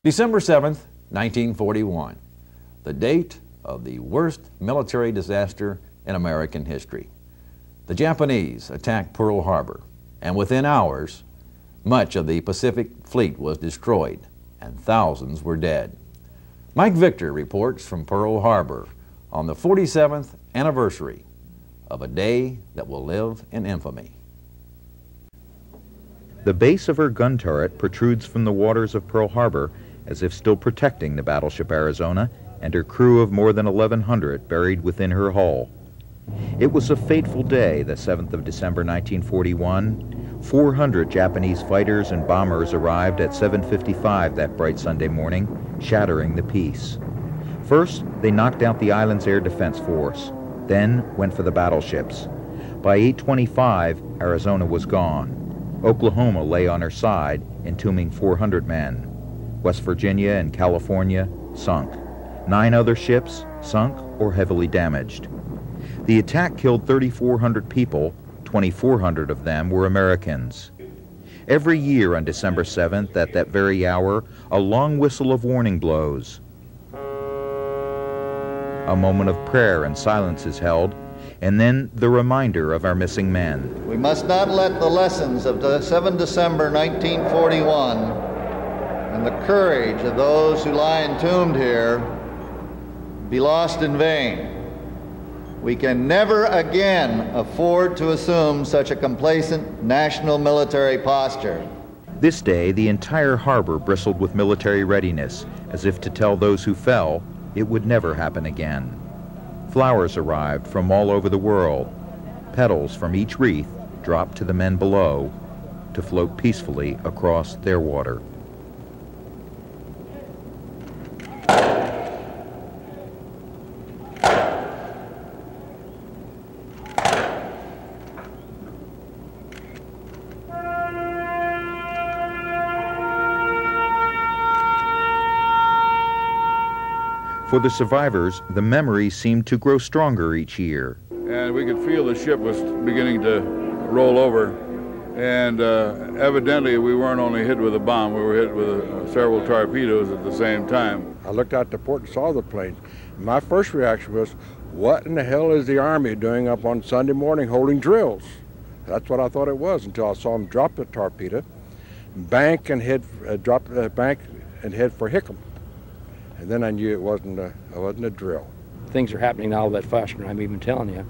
December 7th, 1941, the date of the worst military disaster in American history. The Japanese attacked Pearl Harbor, and within hours, much of the Pacific Fleet was destroyed, and thousands were dead. Mike Victor reports from Pearl Harbor on the 47th anniversary of a day that will live in infamy. The base of her gun turret protrudes from the waters of Pearl Harbor as if still protecting the battleship Arizona and her crew of more than 1,100 buried within her hull. It was a fateful day, the 7th of December 1941. 400 Japanese fighters and bombers arrived at 7:55 that bright Sunday morning, shattering the peace. First, they knocked out the island's air defense force, then went for the battleships. By 8:25, Arizona was gone. Oklahoma lay on her side, entombing 400 men. West Virginia and California sunk. 9 other ships sunk or heavily damaged. The attack killed 3,400 people, 2,400 of them were Americans. Every year on December 7th, at that very hour, a long whistle of warning blows. A moment of prayer and silence is held, and then the reminder of our missing men. We must not let the lessons of 7 December 1941 and the courage of those who lie entombed here be lost in vain. We can never again afford to assume such a complacent national military posture. This day, the entire harbor bristled with military readiness, as if to tell those who fell it would never happen again. Flowers arrived from all over the world. Petals from each wreath dropped to the men below to float peacefully across their water. For the survivors, the memories seemed to grow stronger each year. And we could feel the ship was beginning to roll over. And evidently we weren't only hit with a bomb, we were hit with several torpedoes at the same time. I looked out the port and saw the plane. My first reaction was, what in the hell is the Army doing up on Sunday morning holding drills? That's what I thought it was until I saw them drop the torpedo, bank and head, drop the bank and head for Hickam. And then I knew it wasn't a drill. Things are happening now that faster, I'm even telling you.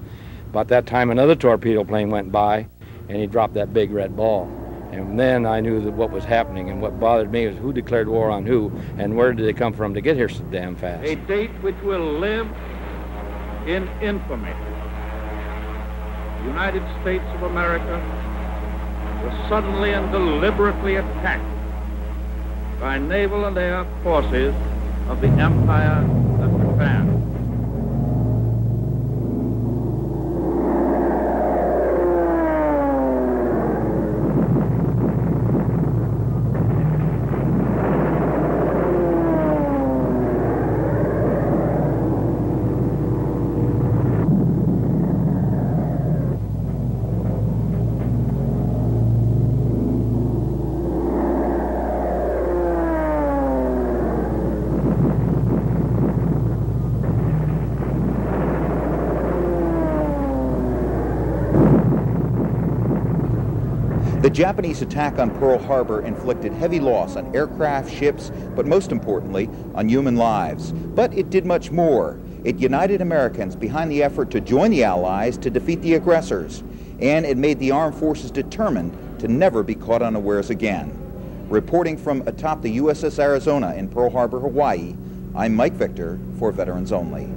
About that time, another torpedo plane went by, and he dropped that big red ball. And then I knew that what was happening, and what bothered me was who declared war on who, and where did they come from to get here so damn fast. A date which will live in infamy. The United States of America was suddenly and deliberately attacked by naval and air forces of the Empire of Japan. The Japanese attack on Pearl Harbor inflicted heavy loss on aircraft, ships, but most importantly, on human lives. But it did much more. It united Americans behind the effort to join the Allies to defeat the aggressors, and it made the armed forces determined to never be caught unawares again. Reporting from atop the USS Arizona in Pearl Harbor, Hawaii, I'm Mike Victor for Veterans Only.